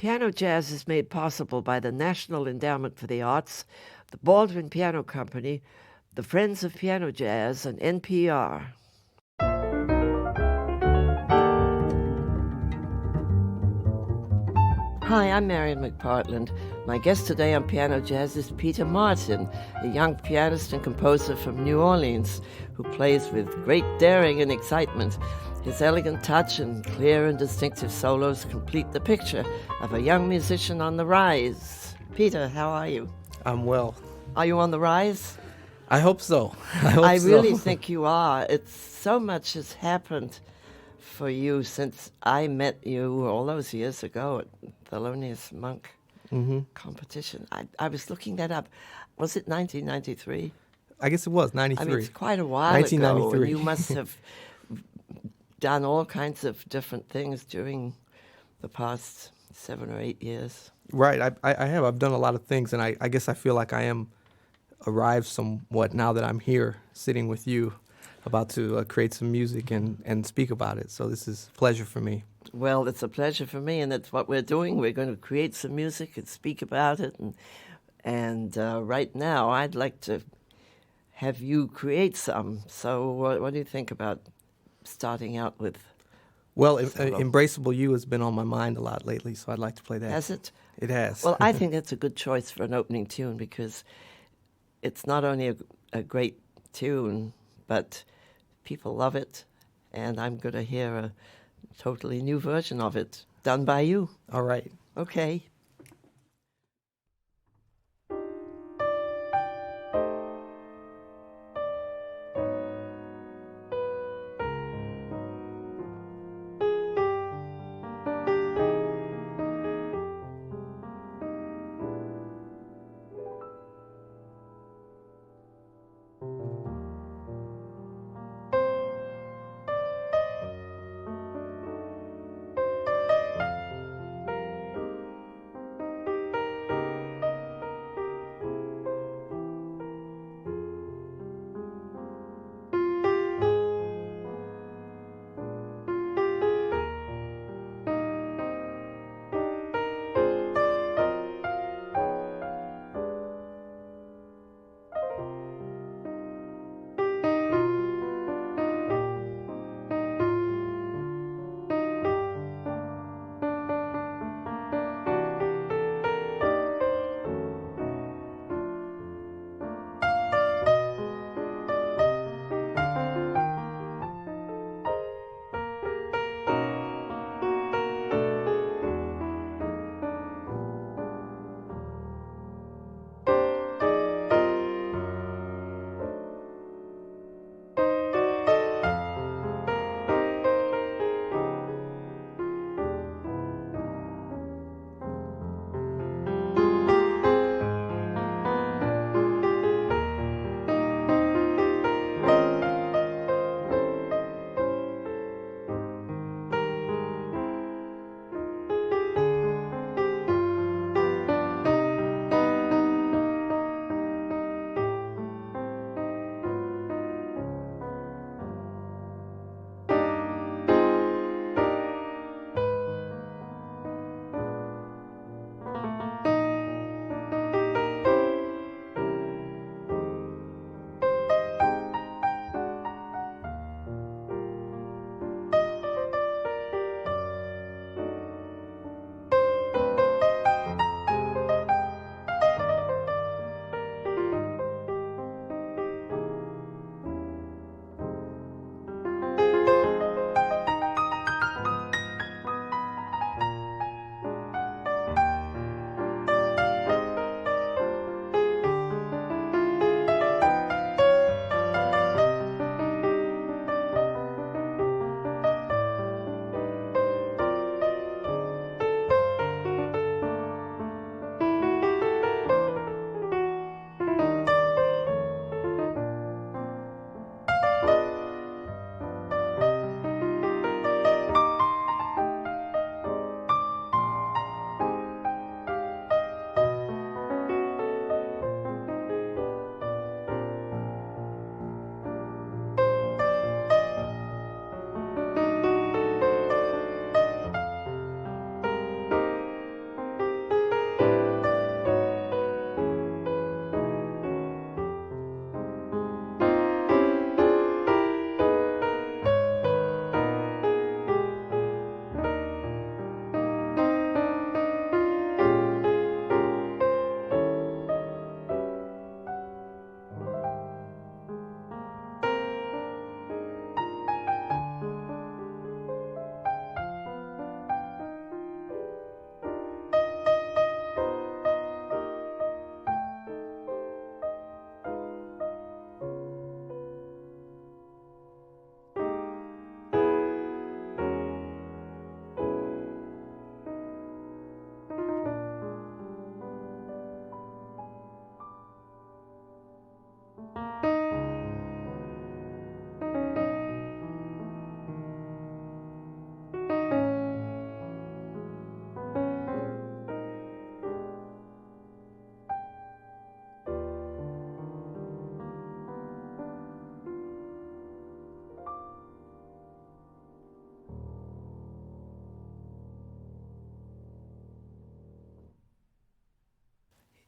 Piano jazz is made possible by the National Endowment for the Arts, the Baldwin Piano Company, the Friends of Piano Jazz, and NPR. Hi, I'm Marian McPartland. My guest today on Piano Jazz is Peter Martin, a young pianist and composer from New Orleans who plays with great daring and excitement. His elegant touch and clear and distinctive solos complete the picture of a young musician on the rise. Peter, how are you? I'm well. Are you on the rise? I hope so. I really think you are. It's so much has happened for you since I met you all those years ago at Thelonious Monk competition. I was looking that up. Was it 1993? I guess it was 93. I mean, it's quite a while 1993. ago. And you must have done all kinds of different things during the past 7 or 8 years. Right. I have. I've done a lot of things, and I guess I feel like I am arrived somewhat now that I'm here sitting with you about to create some music and speak about it. So this is a pleasure for me. Well, it's a pleasure for me, and that's what we're doing. We're going to create some music and speak about it. And right now, I'd like to have you create some. So what do you think about starting out with? Well, Embraceable You has been on my mind a lot lately, so I'd like to play that. Has it? It has. Well, I think that's a good choice for an opening tune because it's not only a great tune, but people love it, and I'm going to hear a totally new version of it done by you. All right. Okay.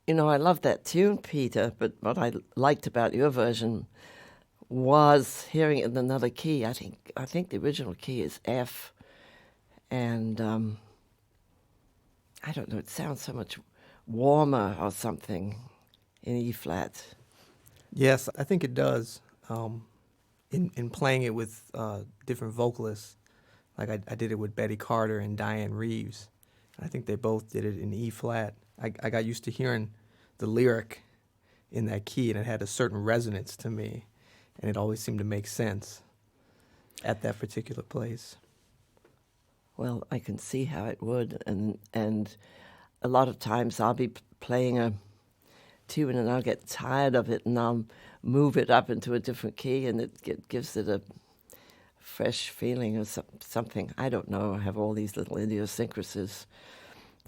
You know, I love that tune, Peter, but what I liked about your version was hearing it in another key. I think the original key is F, and I don't know, it sounds so much warmer or something in E flat. Yes, I think it does. In playing it with different vocalists, like I did it with Betty Carter and Diane Reeves. I think they both did it in E flat. I got used to hearing the lyric in that key, and it had a certain resonance to me, and it always seemed to make sense at that particular place. Well, I can see how it would, and a lot of times I'll be playing a tune and I'll get tired of it and I'll move it up into a different key, and it gives it a fresh feeling or something. I don't know. I have all these little idiosyncrasies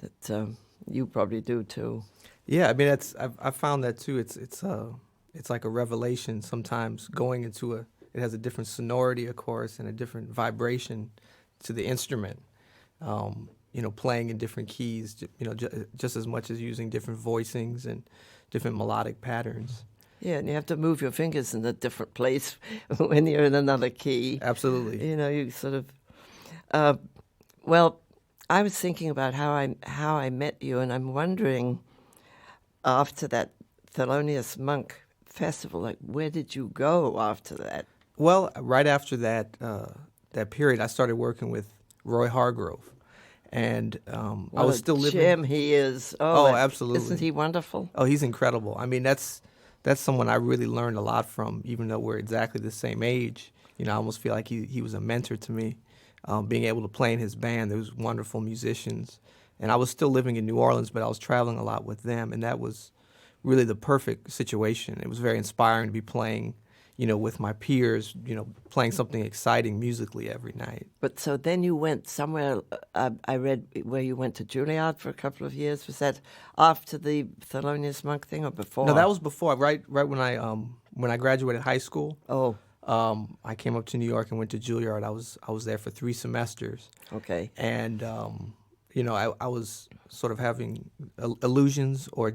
that you probably do too. Yeah, I mean I've found that too. It's like a revelation sometimes going into it has a different sonority, of course, and a different vibration to the instrument. Playing in different keys, just as much as using different voicings and different melodic patterns. Yeah, and you have to move your fingers in a different place when you're in another key. Absolutely. You sort of. Well, I was thinking about how I met you, and I'm wondering, after that Thelonious Monk festival, like where did you go after that? Well, right after that period, I started working with Roy Hargrove, and I was still living. Jim, he is. Oh, absolutely! Isn't he wonderful? Oh, he's incredible. I mean, that's someone I really learned a lot from, even though we're exactly the same age. I almost feel like he was a mentor to me. Being able to play in his band, there was wonderful musicians, and I was still living in New Orleans, but I was traveling a lot with them, and that was really the perfect situation. It was very inspiring to be playing, with my peers, playing something exciting musically every night. But so then you went somewhere, I read where you went to Juilliard for a couple of years. Was that after the Thelonious Monk thing or before? No, that was before, right when I graduated high school. Oh. I came up to New York and went to Juilliard. I was there for 3 semesters. Okay. And I was sort of having illusions or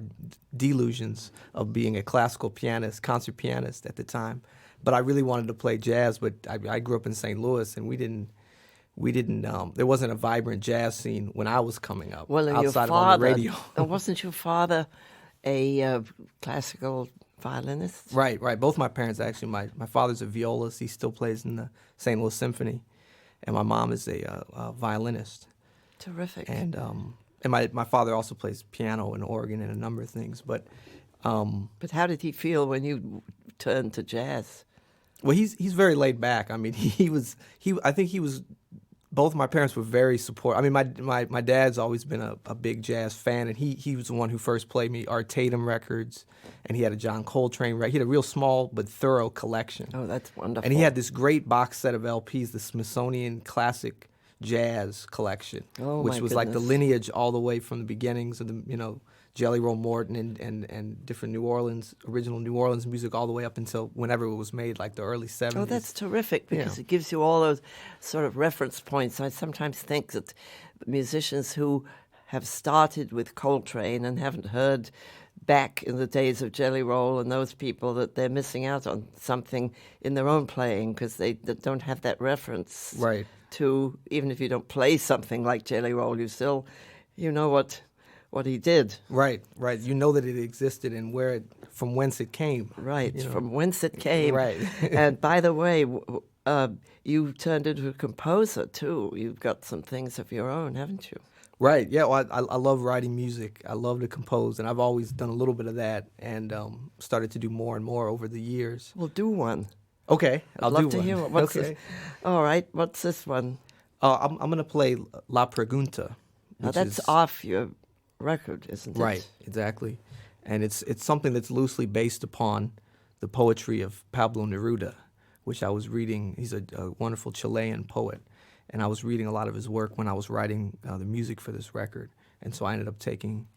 delusions of being a classical pianist, concert pianist at the time. But I really wanted to play jazz. But I grew up in St. Louis, and we didn't. There wasn't a vibrant jazz scene when I was coming up. Well, outside your father, of on the radio. Wasn't your father a classical violinist? Right. Both my parents, actually. My father's a violist. He still plays in the St. Louis Symphony. And my mom is a violinist. Terrific. And my father also plays piano and organ and a number of things. But how did he feel when you turned to jazz? Well, he's very laid back. I mean, I think he was. Both my parents were very supportive. I mean, my dad's always been a big jazz fan, and he was the one who first played me Art Tatum records, and he had a John Coltrane record. He had a real small but thorough collection. Oh, that's wonderful. And he had this great box set of LPs, the Smithsonian Classic Jazz Collection, which was like the lineage all the way from the beginnings of the Jelly Roll Morton and different original New Orleans music all the way up until whenever it was made, like the early 70s. Oh, that's terrific, because it gives you all those sort of reference points. I sometimes think that musicians who have started with Coltrane and haven't heard back in the days of Jelly Roll and those people, that they're missing out on something in their own playing because they don't have that reference. Right. To, even if you don't play something like Jelly Roll, you still, what he did. Right. You know that it existed and from whence it came. Right, from whence it came. Right. And by the way, you turned into a composer too. You've got some things of your own, haven't you? Right. Yeah. Well, I love writing music. I love to compose, and I've always done a little bit of that, and started to do more and more over the years. Well, do one. Okay, I'd love to hear it. What's this? All right, what's this one? I'm going to play La Pregunta. Now that's off your record, isn't it? Right, exactly. And it's something that's loosely based upon the poetry of Pablo Neruda, which I was reading. He's a wonderful Chilean poet, and I was reading a lot of his work when I was writing the music for this record. And so I ended up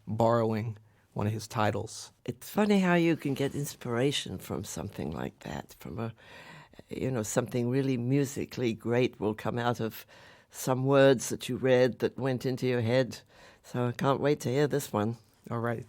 borrowing one of his titles. It's funny how you can get inspiration from something like that, from something really musically great will come out of some words that you read that went into your head. So I can't wait to hear this one. All right.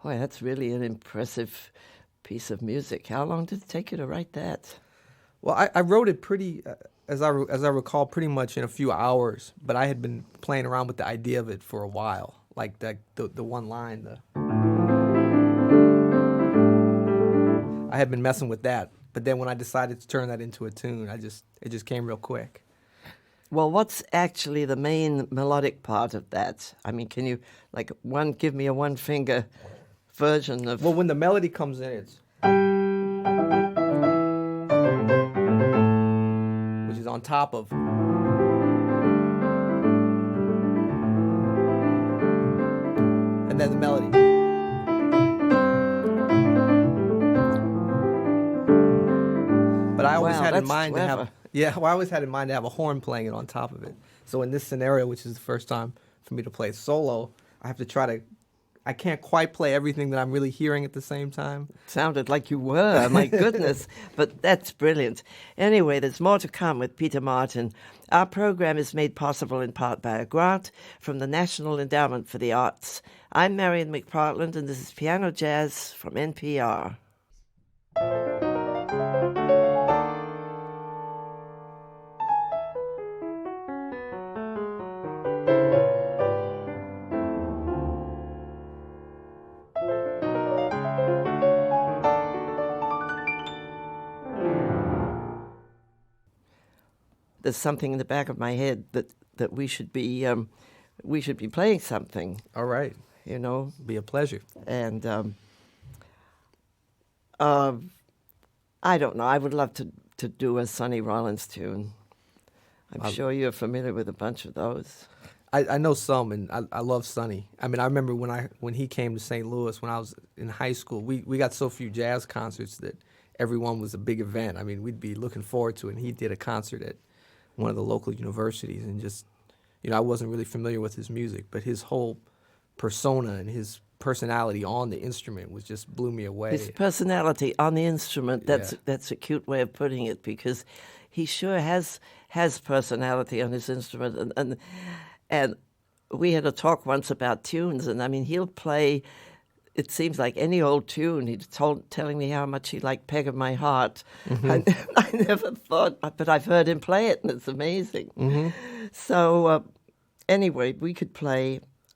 Boy, that's really an impressive piece of music. How long did it take you to write that? Well, I wrote it pretty, as I recall, pretty much in a few hours. But I had been playing around with the idea of it for a while, like the one line. I had been messing with that, but then when I decided to turn that into a tune, it just came real quick. Well, what's actually the main melodic part of that? I mean, can you give me a one finger version of? Well, when the melody comes in, it's which is on top of. And then the melody. But I always had in mind to have I always had in mind to have a horn playing it on top of it. So in this scenario, which is the first time for me to play solo, I have to I can't quite play everything that I'm really hearing at the same time. Sounded like you were, my goodness. But that's brilliant. Anyway, there's more to come with Peter Martin. Our program is made possible in part by a grant from the National Endowment for the Arts. I'm Marian McPartland, and this is Piano Jazz from NPR. There's something in the back of my head that we should be playing something. All right. You know? Be a pleasure. And I don't know. I would love to do a Sonny Rollins tune. I'm sure you're familiar with a bunch of those. I know some, and I love Sonny. I mean, I remember when he came to St. Louis when I was in high school, we got so few jazz concerts that everyone was a big event. I mean, we'd be looking forward to it, and he did a concert at one of the local universities, and just, I wasn't really familiar with his music, but his whole persona and his personality on the instrument just blew me away. His personality on the instrument, that's a cute way of putting it, because he sure has personality on his instrument. And we had a talk once about tunes, and I mean, he'll play, it seems like any old tune. He's telling me how much he liked Peg of My Heart. Mm-hmm. I never thought, but I've heard him play it, and it's amazing. Mm-hmm. So anyway,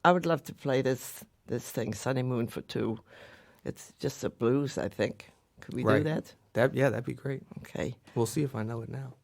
I would love to play this thing, Sunny Moon for Two. It's just a blues, I think. Could we do that? That'd be great. Okay. We'll see if I know it now.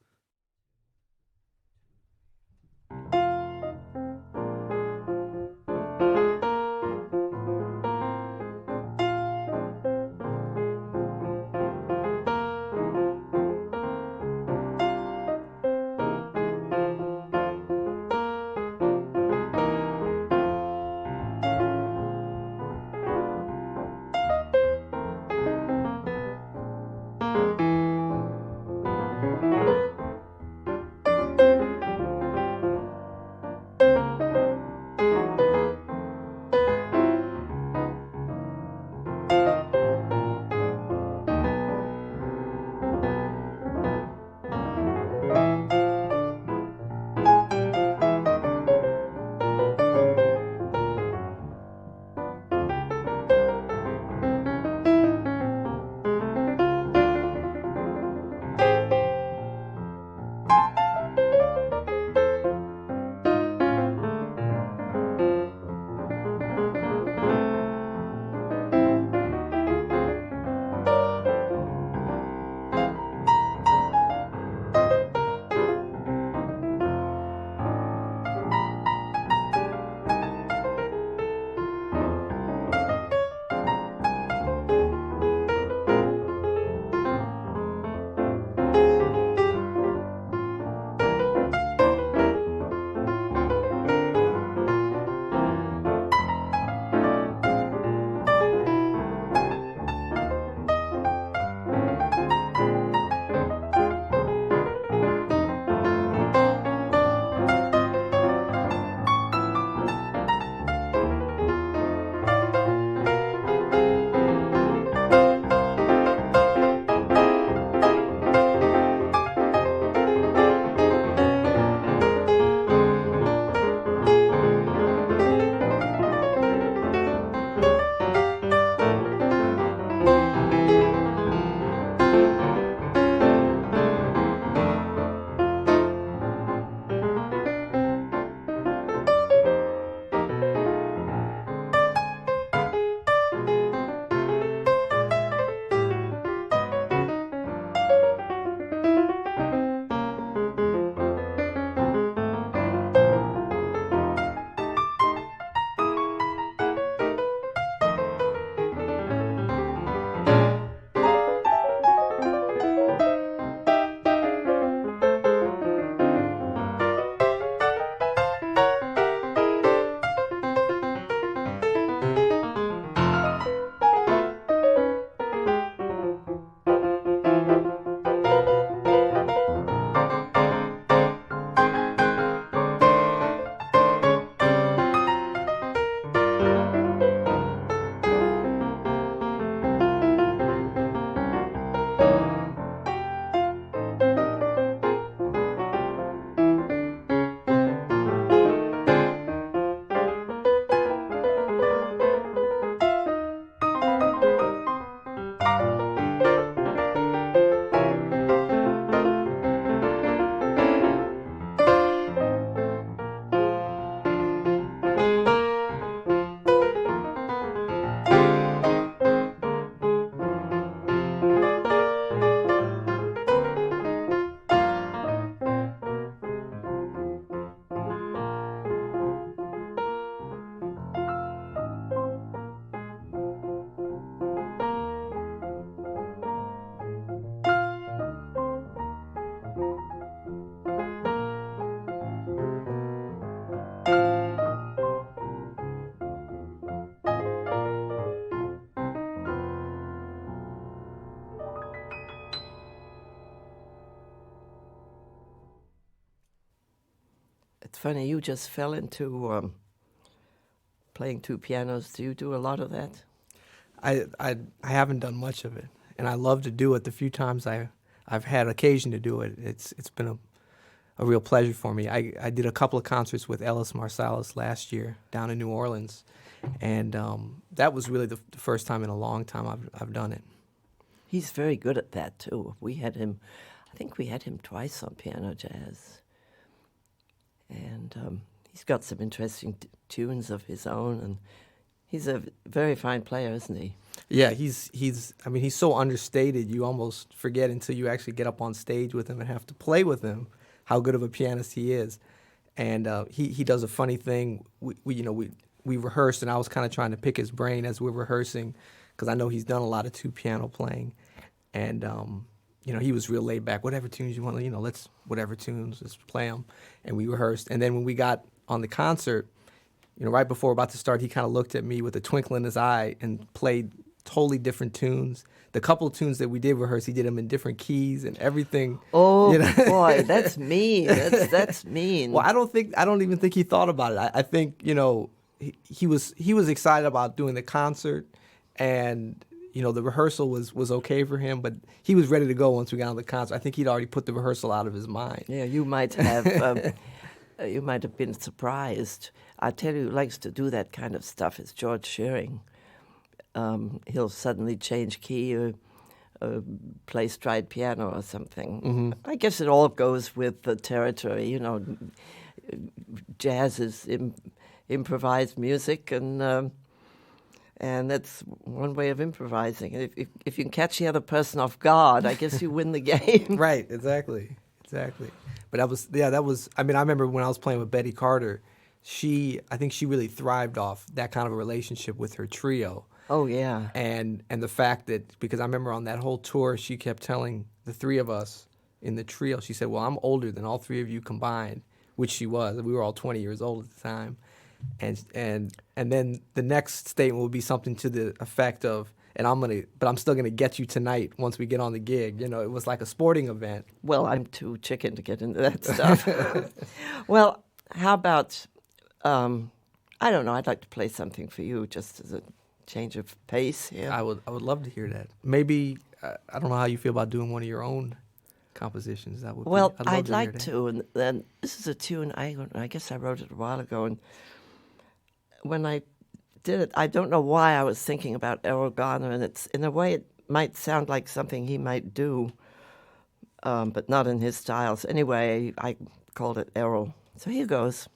funny. You just fell into playing two pianos. Do you do a lot of that? I haven't done much of it, and I love to do it. The few times I've had occasion to do it, it's been a real pleasure for me. I did a couple of concerts with Ellis Marsalis last year down in New Orleans, and that was really the first time in a long time I've done it. He's very good at that too. We had him, I think we had him twice on Piano Jazz, and he's got some interesting tunes of his own, and he's a very fine player, isn't he? Yeah, he's so understated. You almost forget until you actually get up on stage with him and have to play with him how good of a pianist he is. And he does a funny thing. We rehearsed, and I was kind of trying to pick his brain as we were rehearsing, because I know he's done a lot of two piano playing. And he was real laid back. Whatever tunes you want, whatever tunes, let's play them. And we rehearsed. And then when we got on the concert, right before we're about to start, he kind of looked at me with a twinkle in his eye and played totally different tunes. The couple of tunes that we did rehearse, he did them in different keys and everything. Oh, boy, that's mean. That's mean. Well, I don't even think he thought about it. I think, he was excited about doing the concert, and the rehearsal was okay for him, but he was ready to go once we got on the concert. I think he'd already put the rehearsal out of his mind. Yeah, you might have you might have been surprised. I tell you, who likes to do that kind of stuff is George Shearing. He'll suddenly change key or play stride piano or something. Mm-hmm. I guess it all goes with the territory. Jazz is improvised music, and that's one way of improvising. If you can catch the other person off guard, I guess you win the game. Right, exactly. But that was. I remember when I was playing with Betty Carter, I think she really thrived off that kind of a relationship with her trio. Oh, yeah. And the fact that, because I remember on that whole tour, she kept telling the three of us in the trio, she said, well, I'm older than all three of you combined, which she was. We were all 20 years old at the time. And then the next statement would be something to the effect of, but I'm still gonna get you tonight once we get on the gig. It was like a sporting event. Well, I'm too chicken to get into that stuff. Well, how about, I don't know, I'd like to play something for you just as a change of pace here. I would love to hear that. Maybe, I don't know how you feel about doing one of your own compositions. I'd like to, and then this is a tune, I guess I wrote it a while ago, and when I did it, I don't know why I was thinking about Errol Garner, and it's, in a way, it might sound like something he might do, but not in his styles. Anyway, I called it Errol. So here goes.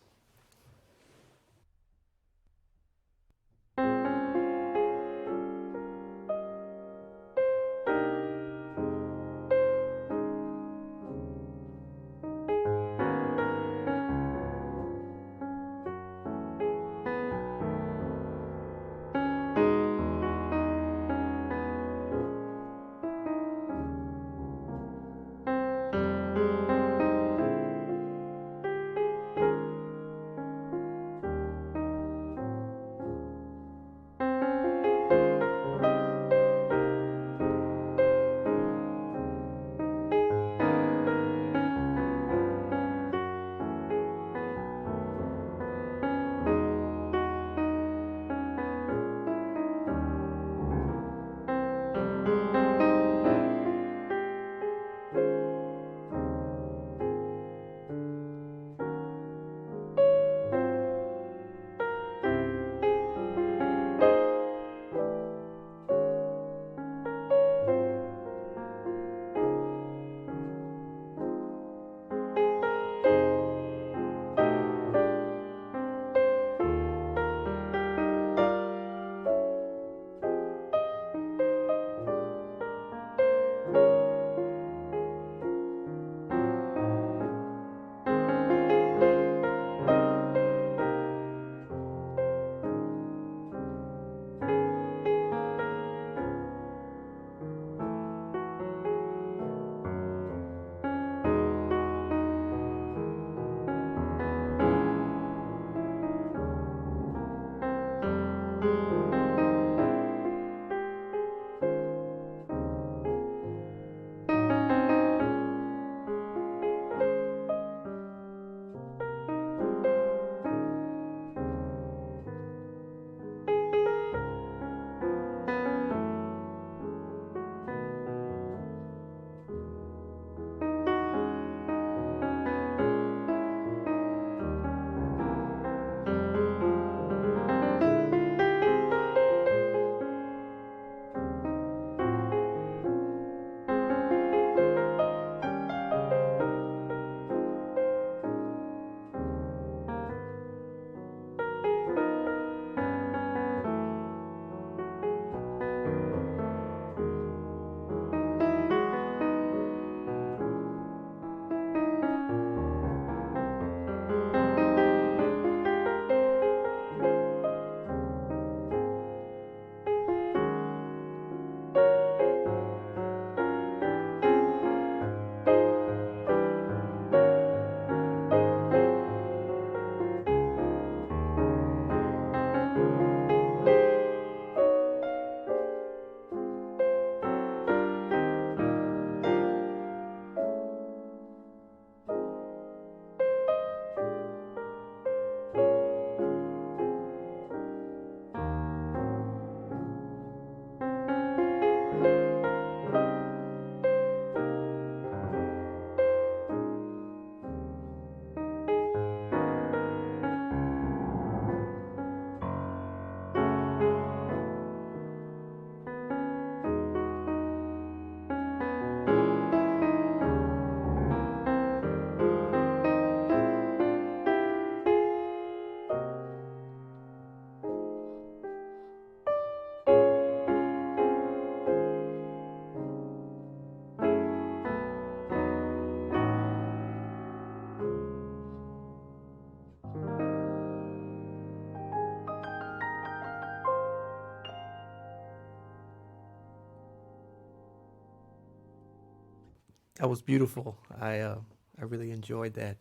That was beautiful. I really enjoyed that.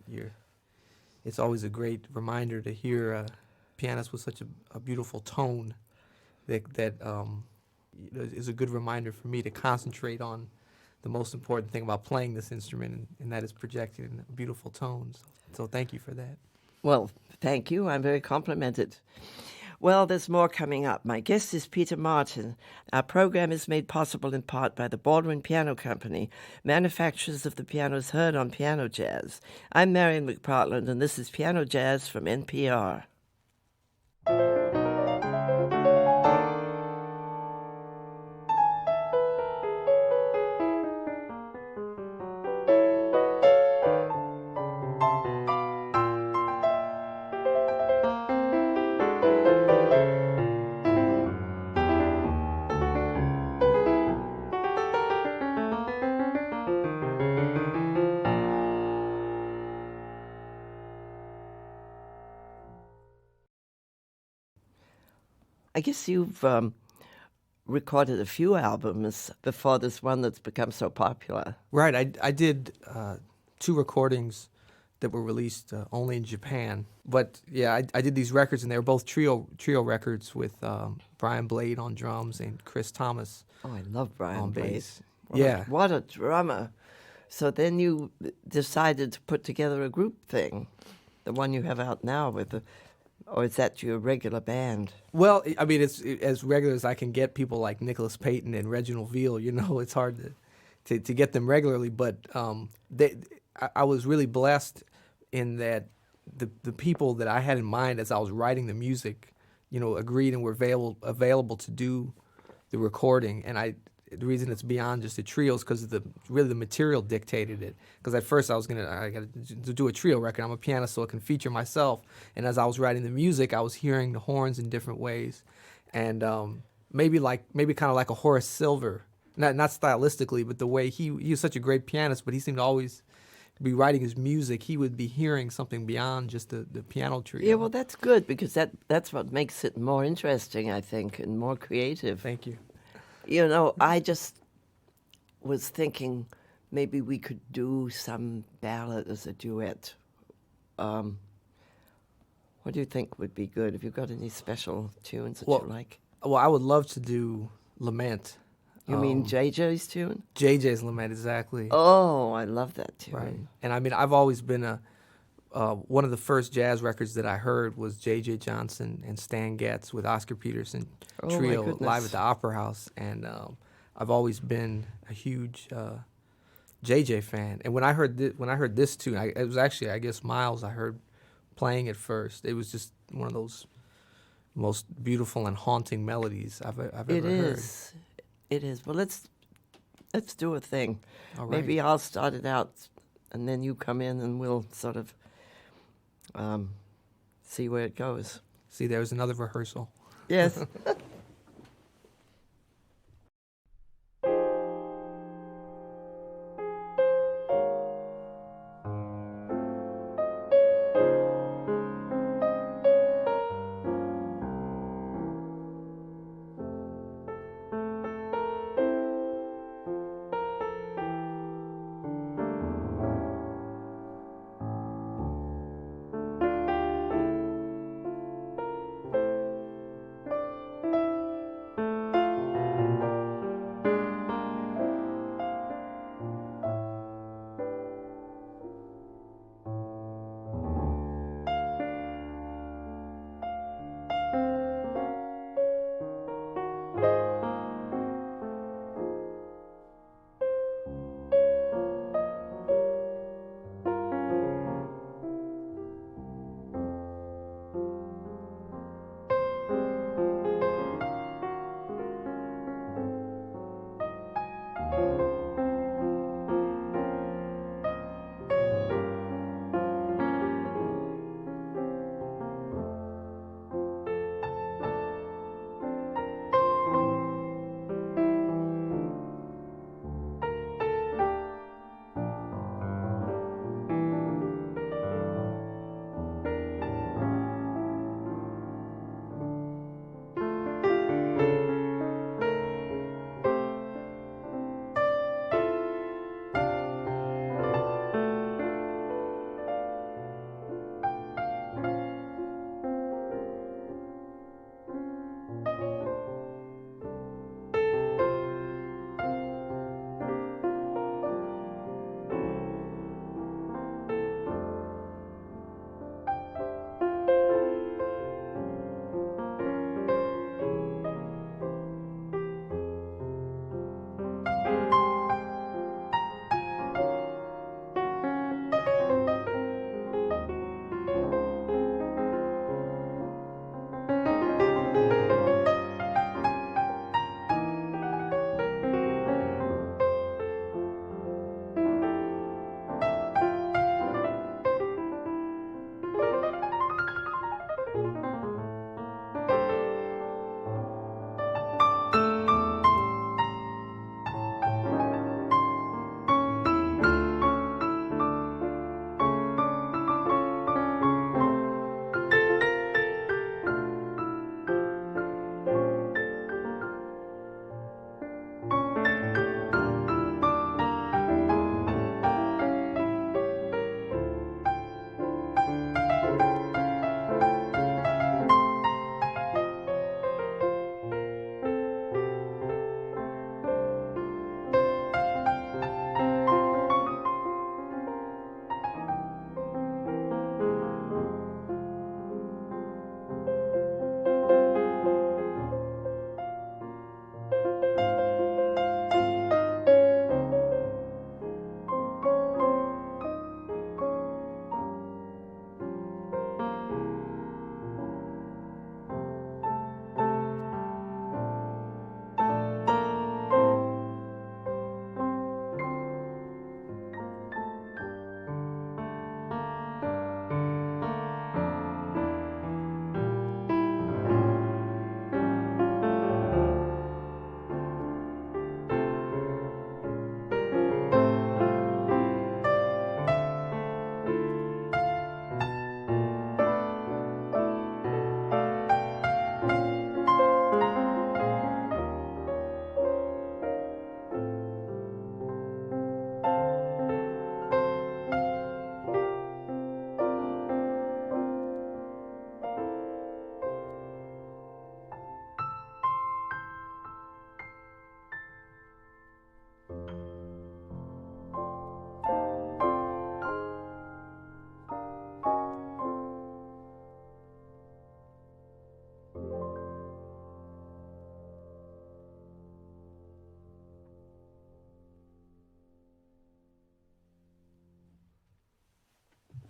It's always a great reminder to hear a pianist with such a beautiful tone that is a good reminder for me to concentrate on the most important thing about playing this instrument, and that is projecting in beautiful tones. So thank you for that. Well, thank you. I'm very complimented. Well, there's more coming up. My guest is Peter Martin. Our program is made possible in part by the Baldwin Piano Company, manufacturers of the pianos heard on Piano Jazz. I'm Marian McPartland, and this is Piano Jazz from NPR. I guess you've recorded a few albums before this one that's become so popular. Right. I did 2 recordings that were released only in Japan. But yeah, I did these records, and they were both trio records with Brian Blade on drums and Chris Thomas. Oh, I love Brian on Blade. bass. Yeah. What a drummer. So then you decided to put together a group thing, the one you have out now or is that your regular band? Well, I mean, it's as regular as I can get people like Nicholas Payton and Reginald Veal. You know, it's hard to get them regularly, but I was really blessed in that the people that I had in mind as I was writing the music, you know, agreed and were available to do the recording. And the reason it's beyond just a trio is because the material dictated it. Because at first I got to do a trio record. I'm a pianist, so I can feature myself. And as I was writing the music, I was hearing the horns in different ways, and maybe kind of like a Horace Silver, not stylistically, but the way he was such a great pianist, but he seemed to always be writing his music. He would be hearing something beyond just the piano trio. Yeah, well, that's good because that's what makes it more interesting, I think, and more creative. Thank you. You know, I just was thinking maybe we could do some ballad as a duet. What do you think would be good? Have you got any special tunes that you like? Well, I would love to do Lament. You mean JJ's tune? JJ's Lament, exactly. Oh, I love that tune. Right. And I mean, I've always been one of the first jazz records that I heard was J.J. Johnson and Stan Getz with Oscar Peterson trio live at the Opera House, and I've always been a huge J.J. fan. And when I heard this tune, it was actually, I guess, Miles I heard playing it first. It was just one of those most beautiful and haunting melodies I've ever heard. It is. Well, let's do a thing. All right. Maybe I'll start it out, and then you come in, and we'll sort of see where it goes. See, there's another rehearsal. Yes.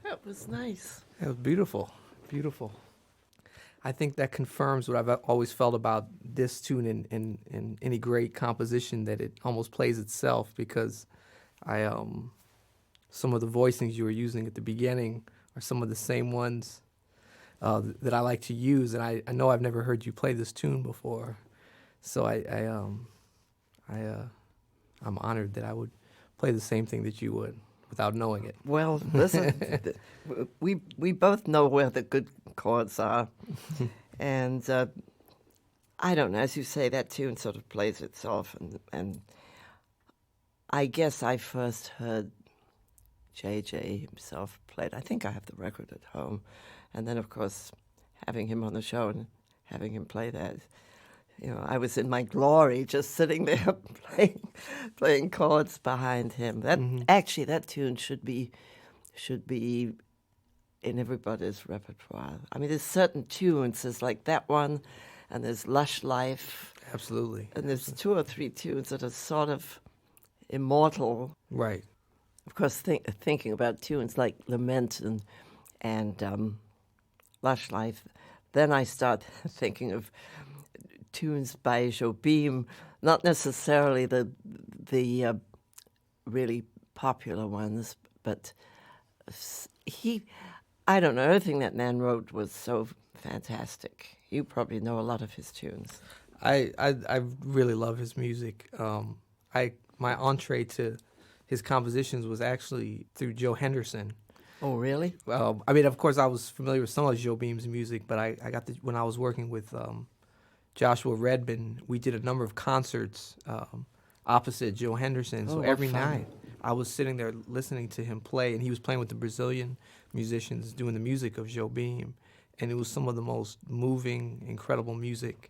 That was nice. It was beautiful, beautiful. I think that confirms what I've always felt about this tune in any great composition, that it almost plays itself, because I some of the voicings you were using at the beginning are some of the same ones that I like to use, and I know I've never heard you play this tune before, so I'm honored that I would play the same thing that you would without knowing it. Well, listen, we both know where the good chords are, and I don't know. As you say, that tune sort of plays itself, and I guess I first heard JJ himself play it. I think I have the record at home, and then of course having him on the show and having him play that. You know, I was in my glory, just sitting there playing chords behind him. That actually, that tune should be in everybody's repertoire. I mean, there's certain tunes. There's like that one, and there's Lush Life. Absolutely. And there's 2 or 3 tunes that are sort of immortal. Right. Of course, thinking about tunes like Lament and Lush Life, then I start thinking of tunes by Jobim, not necessarily the really popular ones, but I don't know, everything that man wrote was so fantastic. You probably know a lot of his tunes. I really love his music. My entree to his compositions was actually through Joe Henderson. Oh, really? I mean, of course, I was familiar with some of Jobim's music, but I got when I was working with Joshua Redman, we did a number of concerts opposite Joe Henderson. So every night I was sitting there listening to him play, and he was playing with the Brazilian musicians doing the music of Jobim, and it was some of the most moving, incredible music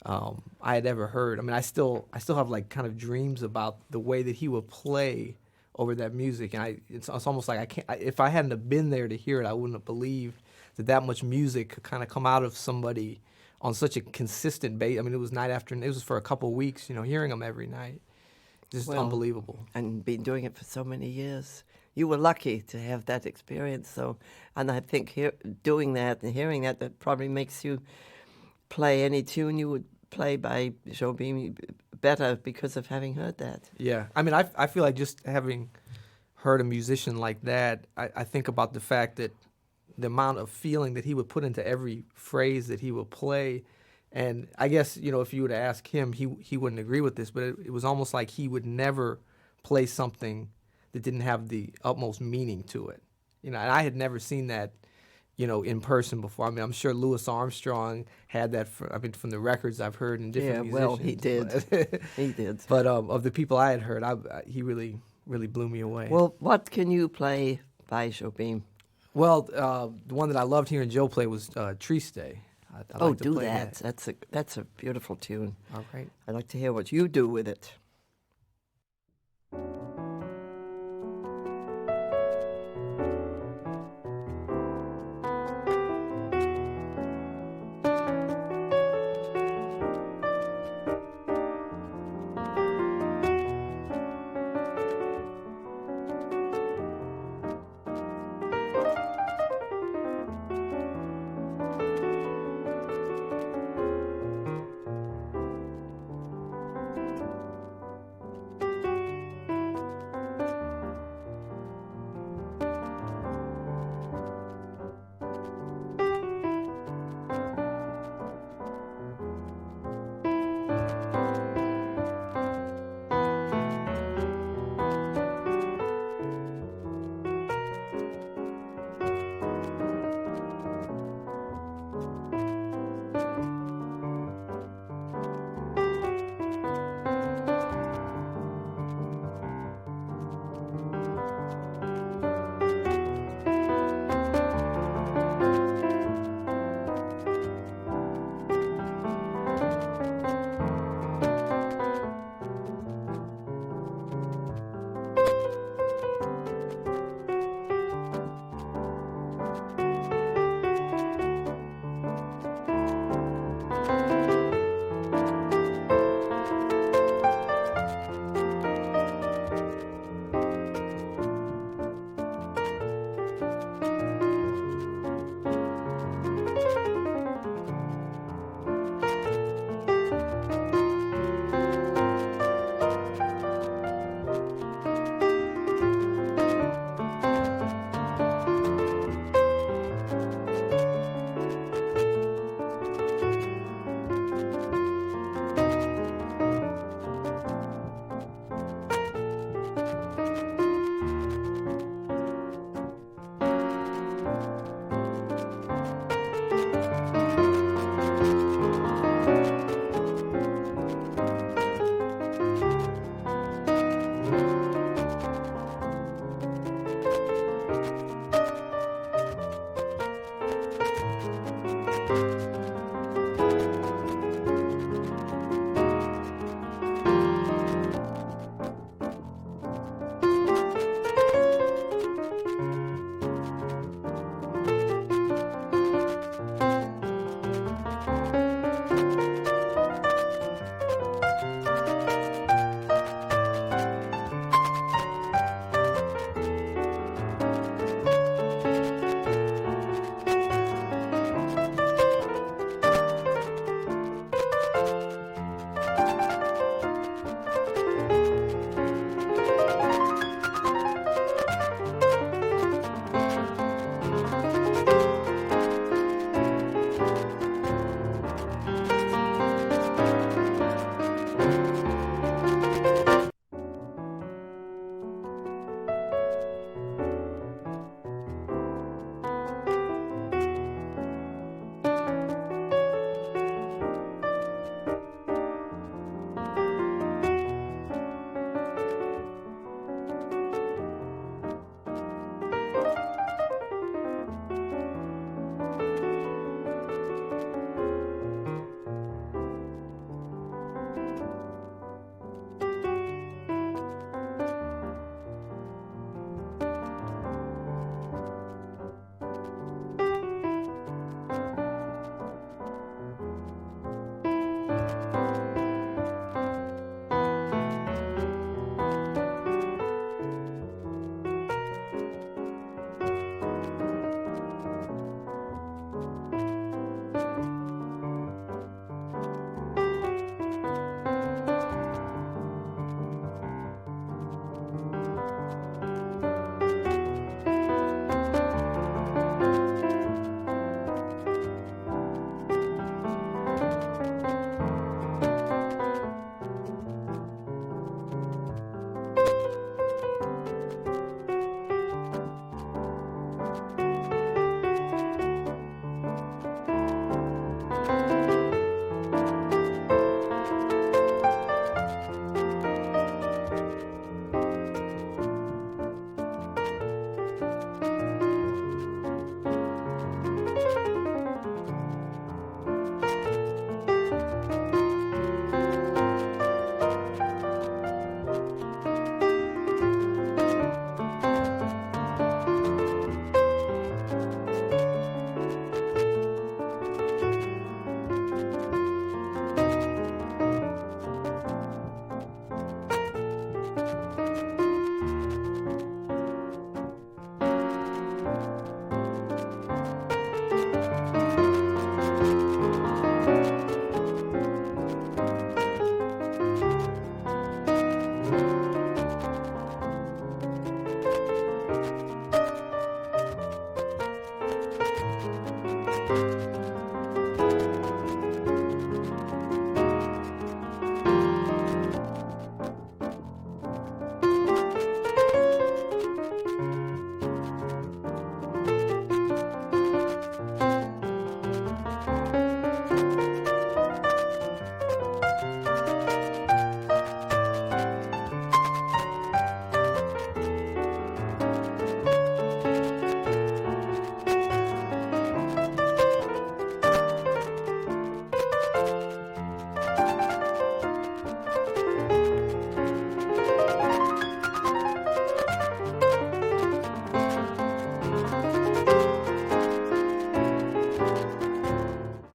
I had ever heard. I mean, I still have like kind of dreams about the way that he would play over that music, and it's almost like if I hadn't have been there to hear it, I wouldn't have believed that much music could kind of come out of somebody on such a consistent basis. I mean, it was night after night. It was for a couple of weeks, hearing him every night. Just unbelievable. And been doing it for so many years. You were lucky to have that experience. So, and I think doing that and hearing that probably makes you play any tune you would play by Jobim better because of having heard that. Yeah. I mean, I feel like just having heard a musician like that, I think about the fact that the amount of feeling that he would put into every phrase that he would play. And I guess, if you were to ask him, he wouldn't agree with this, but it was almost like he would never play something that didn't have the utmost meaning to it. And I had never seen that, in person before. I mean, I'm sure Louis Armstrong had that, from the records I've heard in different musicians. Yeah, well, he did. He did. But of the people I had heard, he really, really blew me away. Well, what can you play by Jobim? Well, the one that I loved hearing Joe play was Triste. I'd like to do play that. That's a beautiful tune. All right. I'd like to hear what you do with it. you.